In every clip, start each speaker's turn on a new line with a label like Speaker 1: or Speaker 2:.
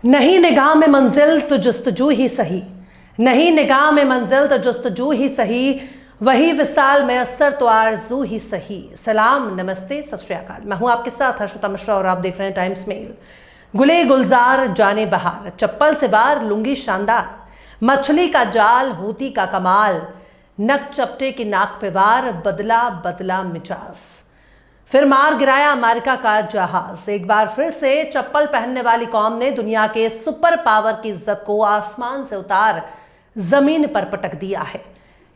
Speaker 1: नहीं निगाह में मंजिल तो जुस्तजू ही सही, नहीं निगाह में मंजिल तो जुस्तजू ही सही, वही विसाल मैसर तो आरजू ही सही। सलाम, नमस्ते, सत श्री अकाल। मैं हूं आपके साथ हर्षिता मिश्रा और आप देख रहे हैं टाइम्स मेल। गुले गुलजार जाने बहार, चप्पल से वार लुंगी शानदार, मछली का जाल हूती का कमाल, नक चपटे की नाक पे वार, बदला बदला मिजाज। फिर मार गिराया अमेरिका का जहाज। एक बार फिर से चप्पल पहनने वाली कौम ने दुनिया के सुपर पावर की इज्जत को आसमान से उतार जमीन पर पटक दिया है।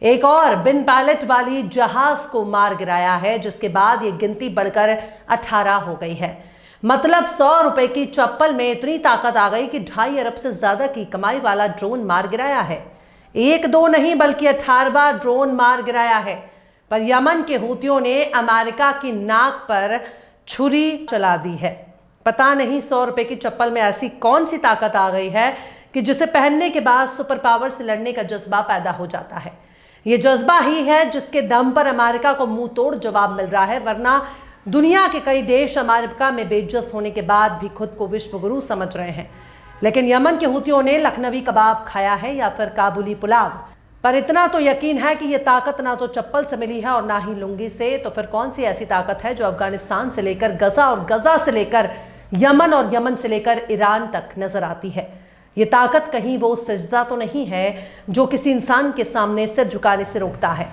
Speaker 1: एक और बिन पायलट वाली जहाज को मार गिराया है, जिसके बाद ये गिनती बढ़कर 18 हो गई है। मतलब 100 रुपए की चप्पल में इतनी ताकत आ गई कि 2.5 अरब से ज्यादा की कमाई वाला ड्रोन मार गिराया है। एक दो नहीं बल्कि 18वां ड्रोन मार गिराया है। पर यमन के हूतियों ने अमेरिका की नाक पर छुरी चला दी है। पता नहीं 100 रुपए की चप्पल में ऐसी कौन सी ताकत आ गई है कि जिसे पहनने के बाद सुपर पावर से लड़ने का जज्बा पैदा हो जाता है। ये जज्बा ही है जिसके दम पर अमेरिका को मुंह तोड़ जवाब मिल रहा है, वरना दुनिया के कई देश अमेरिका में बेइज्जत होने के बाद भी खुद को विश्व गुरु समझ रहे हैं। लेकिन यमन के हूतियों ने लखनवी कबाब खाया है या फिर काबुली पुलाव। पर इतना तो यकीन है कि ये ताकत ना तो चप्पल से मिली है और ना ही लुंगी से। तो फिर कौन सी ऐसी ताकत है जो अफगानिस्तान से लेकर गजा और गजा से लेकर यमन और यमन से लेकर ईरान तक नजर आती है? ये ताकत कहीं वो सजदा तो नहीं है जो किसी इंसान के सामने सिर झुकाने से रोकता है।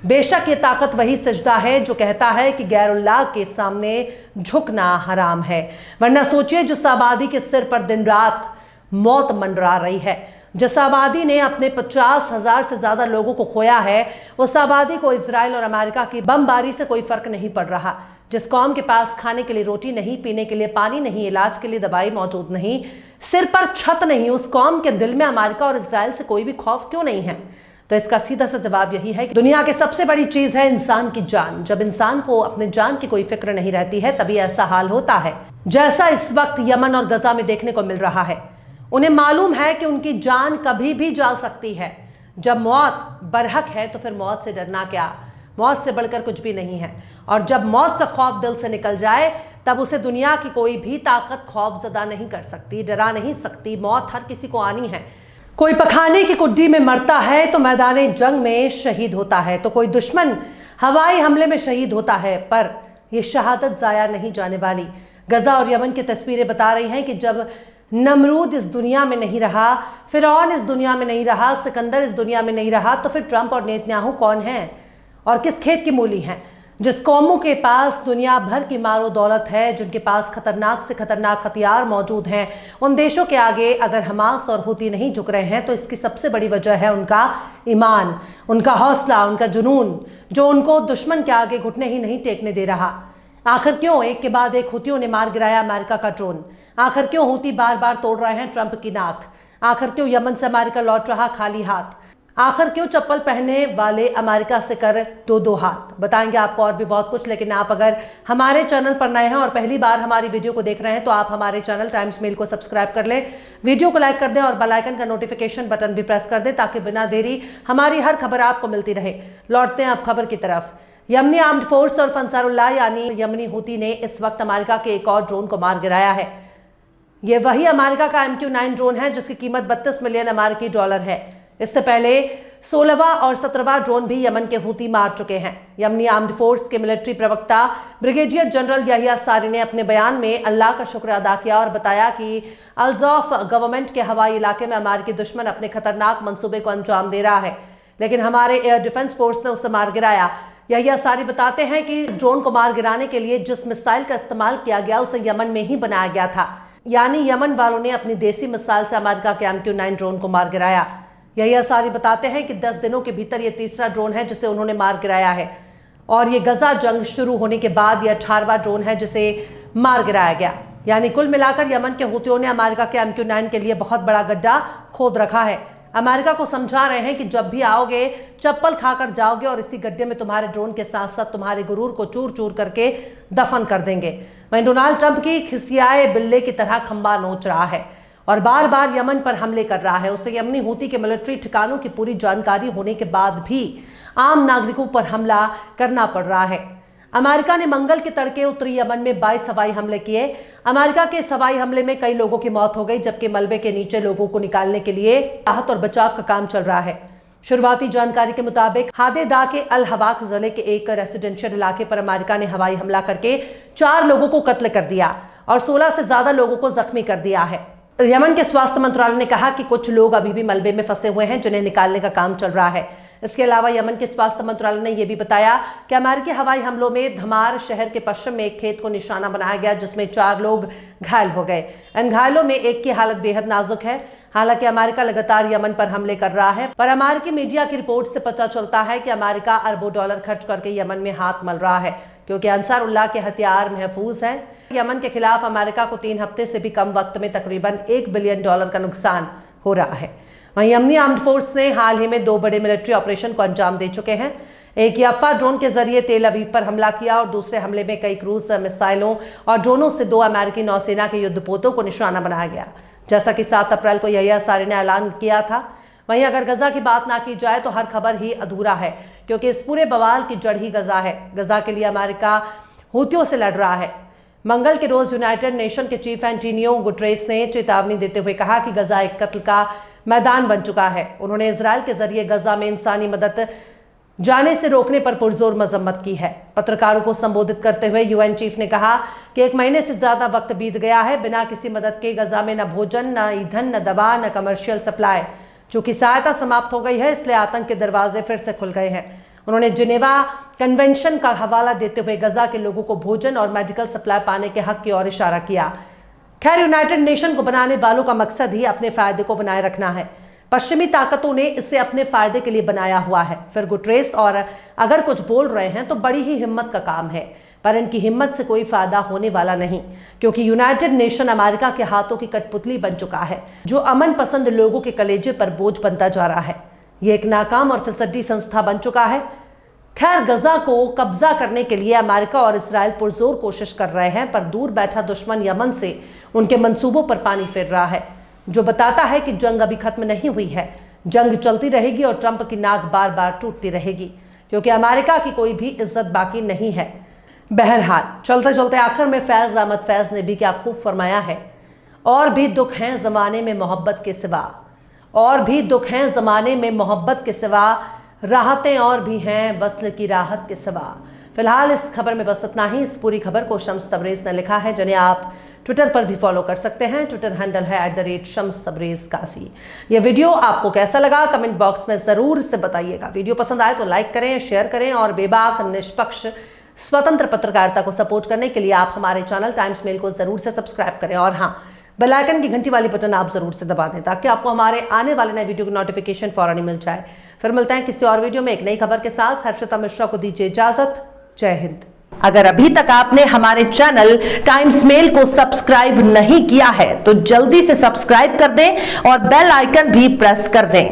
Speaker 1: बेशक ये ताकत वही सजदा है जो कहता है कि गैरुल्लाह के सामने झुकना हराम है। वरना सोचिए, जिस आबादी के सिर पर दिन रात मौत मंडरा रही है, जिस आबादी ने अपने 50,000 से ज्यादा लोगों को खोया है, उस आबादी को इजराइल और अमेरिका की बमबारी से कोई फर्क नहीं पड़ रहा। जिस कौम के पास खाने के लिए रोटी नहीं, पीने के लिए पानी नहीं, इलाज के लिए दवाई मौजूद नहीं, सिर पर छत नहीं, उस कौम के दिल में अमेरिका और इजराइल से कोई भी खौफ क्यों नहीं है? तो इसका सीधा सा जवाब यही है कि दुनिया की सबसे बड़ी चीज है इंसान की जान। जब इंसान को अपने जान की कोई फिक्र नहीं रहती है, तभी ऐसा हाल होता है जैसा इस वक्त यमन और गजा में देखने को मिल रहा है। उन्हें मालूम है कि उनकी जान कभी भी जा सकती है। जब मौत बरहक है तो फिर मौत से डरना क्या? मौत से बढ़कर कुछ भी नहीं है। और जब मौत का खौफ दिल से निकल जाए, तब उसे दुनिया की कोई भी ताकत खौफजदा नहीं कर सकती, डरा नहीं सकती। मौत हर किसी को आनी है। कोई पखाने की कुड्डी में मरता है तो मैदान जंग में शहीद होता है, तो कोई दुश्मन हवाई हमले में शहीद होता है। पर यह शहादत जाया नहीं जाने वाली। गजा और यमन की तस्वीरें बता रही हैं कि जब नमरूद इस दुनिया में नहीं रहा, फिरौन इस दुनिया में नहीं रहा, सिकंदर इस दुनिया में नहीं रहा, तो फिर ट्रंप और नेतन्याहू कौन हैं और किस खेत की मूली हैं? जिस कौमों के पास दुनिया भर की मारो दौलत है, जिनके पास खतरनाक से खतरनाक हथियार मौजूद हैं, उन देशों के आगे अगर हमास और हुती नहीं झुक रहे हैं, तो इसकी सबसे बड़ी वजह है उनका ईमान, उनका हौसला, उनका जुनून, जो उनको दुश्मन के आगे घुटने ही नहीं टेकने दे रहा। आखिर क्यों एक के बाद एक हुतियों ने मार गिराया अमेरिका का ड्रोन? आखिर क्यों हुती बार बार तोड़ रहे हैं ट्रंप की नाक? आखिर क्यों यमन से अमेरिका लौट रहा खाली हाथ? आखिर क्यों चप्पल पहनने वाले अमेरिका से कर दो हाथ? बताएंगे आपको और भी बहुत कुछ। लेकिन आप अगर हमारे चैनल पर नए हैं और पहली बार हमारी वीडियो को देख रहे हैं, तो आप हमारे चैनल टाइम्स मेल को सब्सक्राइब कर लें, वीडियो को लाइक कर दें और बेल आइकन का नोटिफिकेशन बटन भी प्रेस कर दें, ताकि बिना देरी हमारी हर खबर आपको मिलती रहे। लौटते हैं अब खबर की तरफ। यमनी आर्म्ड फोर्स और अंसारुल्लाह यानी यमनी हुती ने इस वक्त अमेरिका के एक और ड्रोन को मार गिराया है। यह वही अमेरिका का MQ-9 ड्रोन है जिसकी कीमत 32 मिलियन अमेरिकी डॉलर है। इससे पहले 16वां और 17वां ड्रोन भी यमन के हूती मार चुके हैं। यमनी आर्म्ड फोर्स के मिलिट्री प्रवक्ता ब्रिगेडियर जनरल यहिया सारी ने अपने बयान में अल्लाह का शुक्र अदा किया और बताया कि अल्ज़ॉफ गवर्नमेंट के हवाई इलाके में अमेरिकी दुश्मन अपने खतरनाक मंसूबे को अंजाम दे रहा है, लेकिन हमारे एयर डिफेंस फोर्स ने उसे मार गिराया। यहिया सारी बताते हैं कि इस ड्रोन को मार गिराने के लिए जिस मिसाइल का इस्तेमाल किया गया, उसे यमन में ही बनाया गया था। यानी यमन वालों ने अपनी देसी मिसाइल से अमेरिका के MQ-9 ड्रोन को मार गिराया। यहिया सारी बताते हैं कि 10 दिनों के भीतर यह तीसरा ड्रोन है जिसे उन्होंने मार गिराया है, और ये गजा जंग शुरू होने के बाद यह 18वां ड्रोन है जिसे मार गिराया गया। यानी कुल मिलाकर यमन के हूतियों ने अमेरिका के MQ-9 के लिए बहुत बड़ा गड्ढा खोद रखा है। अमेरिका को समझा रहे हैं कि जब भी आओगे चप्पल खाकर जाओगे और इसी गड्ढे में तुम्हारे ड्रोन के साथ साथ तुम्हारे गुरूर को चूर चूर करके दफन कर देंगे। वहीं डोनाल्ड ट्रंप की खिसियाए बिल्ले की तरह खंबा नोच रहा है और बार बार यमन पर हमले कर रहा है। उसे यमनी हूती के मिलिट्री ठिकानों की पूरी जानकारी होने के बाद भी आम नागरिकों पर हमला करना पड़ रहा है। अमेरिका ने मंगल के तड़के उत्तरी यमन में 22 हवाई हमले किए। अमेरिका के इस हवाई हमले में कई लोगों की मौत हो गई, जबकि मलबे के नीचे लोगों को निकालने के लिए राहत और बचाव का काम चल रहा है। शुरुआती जानकारी के मुताबिक हादेदा के अल हवाक जिले के एक रेसिडेंशियल इलाके पर अमेरिका ने हवाई हमला करके 4 लोगों को कत्ल कर दिया और 16 से ज्यादा लोगों को जख्मी कर दिया है। यमन के स्वास्थ्य मंत्रालय ने कहा कि कुछ लोग अभी भी मलबे में फंसे हुए हैं, जिन्हें निकालने का काम चल रहा है। इसके अलावा यमन के स्वास्थ्य मंत्रालय ने यह भी बताया कि अमेरिकी हवाई हमलों में धमार शहर के पश्चिम में एक खेत को निशाना बनाया गया, जिसमें 4 लोग घायल हो गए। इन घायलों में एक की हालत बेहद नाजुक है। हालांकि अमेरिका लगातार यमन पर हमले कर रहा है, पर अमेरिकी मीडिया की रिपोर्ट से पता चलता है कि अमेरिका अरबों डॉलर खर्च करके यमन में हाथ मल रहा है, क्योंकि अंसारुल्लाह के हथियार महफूज हैं। यमन के खिलाफ अमेरिका को 3 हफ्ते से भी कम वक्त में तकरीबन $1 बिलियन का नुकसान हो रहा है। वहीं यमनी आर्म्ड फोर्स ने हाल ही में 2 बड़े मिलिट्री ऑपरेशन को अंजाम दे चुके हैं। एक याफा ड्रोन के जरिए तेल अवीव पर हमला किया और दूसरे हमले में कई क्रूज मिसाइलों और ड्रोनों से 2 अमेरिकी नौसेना के युद्धपोतों को निशाना बनाया गया, जैसा कि 7 अप्रैल को यहिया सारी ने ऐलान किया था। वहीं अगर गजा की बात ना की जाए तो हर खबर ही अधूरा है, क्योंकि इस पूरे बवाल की जड़ ही गजा है। गजा के लिए अमेरिका हूतियों से लड़ रहा है। मंगल के रोज यूनाइटेड नेशन के चीफ एंटोनियो गुटेरेस ने चेतावनी देते हुए कहा कि गजा एक कत्ल का मैदान बन चुका है। उन्होंने इजराइल के जरिए गजा में इंसानी मदद जाने से रोकने पर पुरजोर मजम्मत की है। पत्रकारों को संबोधित करते हुए यूएन चीफ ने कहा कि 1 महीने से ज्यादा वक्त बीत गया है, बिना किसी मदद के गजा में न भोजन, न ईंधन, न दवा, न कमर्शियल सप्लाई। चूंकि सहायता समाप्त हो गई है, इसलिए आतंक के दरवाजे फिर से खुल गए हैं। उन्होंने जिनेवा कन्वेंशन का हवाला देते हुए गजा के लोगों को भोजन और मेडिकल सप्लाई पाने के हक की ओर इशारा किया। खैर, यूनाइटेड नेशन को बनाने वालों का मकसद ही अपने फायदे को बनाए रखना है। पश्चिमी ताकतों ने इसे अपने फायदे के लिए बनाया हुआ है। फिर गुटेरेस और अगर कुछ बोल रहे हैं तो बड़ी ही हिम्मत का काम है, पर इनकी हिम्मत से कोई फायदा होने वाला नहीं, क्योंकि यूनाइटेड नेशन अमेरिका के हाथों की कठपुतली बन चुका है, जो अमन पसंद लोगों के कलेजे पर बोझ बनता जा रहा है। ये एक नाकाम और फिसड्डी संस्था बन चुका है। खैर, गजा को कब्जा करने के लिए अमेरिका और इजराइल पुरजोर कोशिश कर रहे हैं, पर दूर बैठा दुश्मन यमन से उनके मंसूबों पर पानी फेर रहा है, जो बताता है कि जंग अभी खत्म नहीं हुई है। जंग चलती रहेगी और ट्रंप की नाक बार बार टूटती रहेगी, क्योंकि अमेरिका की कोई भी इज्जत बाकी नहीं है। बहरहाल, चलते चलते आखिर में फैज अहमद फैज ने भी क्या खूब फरमाया है, और भी दुख हैं जमाने में मोहब्बत के सिवा, और भी दुख हैं जमाने में मोहब्बत के सिवा, राहतें और भी हैं वस्ल की राहत के सिवा। फिलहाल इस खबर में बस इतना ही। इस पूरी खबर को शम्स तबरेज ने लिखा है, जिन्हें आप ट्विटर पर भी फॉलो कर सकते हैं। ट्विटर हैंडल है @शम्स तबरेज कासी। यह वीडियो आपको कैसा लगा कमेंट बॉक्स में जरूर से बताइएगा। वीडियो पसंद आए तो लाइक करें, शेयर करें, और बेबाक, निष्पक्ष, स्वतंत्र पत्रकारिता को सपोर्ट करने के लिए आप हमारे चैनल टाइम्स मेल को जरूर से सब्सक्राइब करें, और हाँ, बेल आइकन की घंटी वाली बटन आप जरूर से दबा दें, ताकि आपको हमारे आने वाले नए वीडियो की नोटिफिकेशन फौरन ही मिल जाए। फिर मिलते हैं किसी और वीडियो में एक नई खबर के साथ। हर्षिता मिश्रा को दीजिए इजाजत। जय हिंद। अगर अभी तक आपने हमारे चैनल टाइम्स मेल को सब्सक्राइब नहीं किया है तो जल्दी से सब्सक्राइब कर दें और बेल आइकन भी प्रेस कर दें।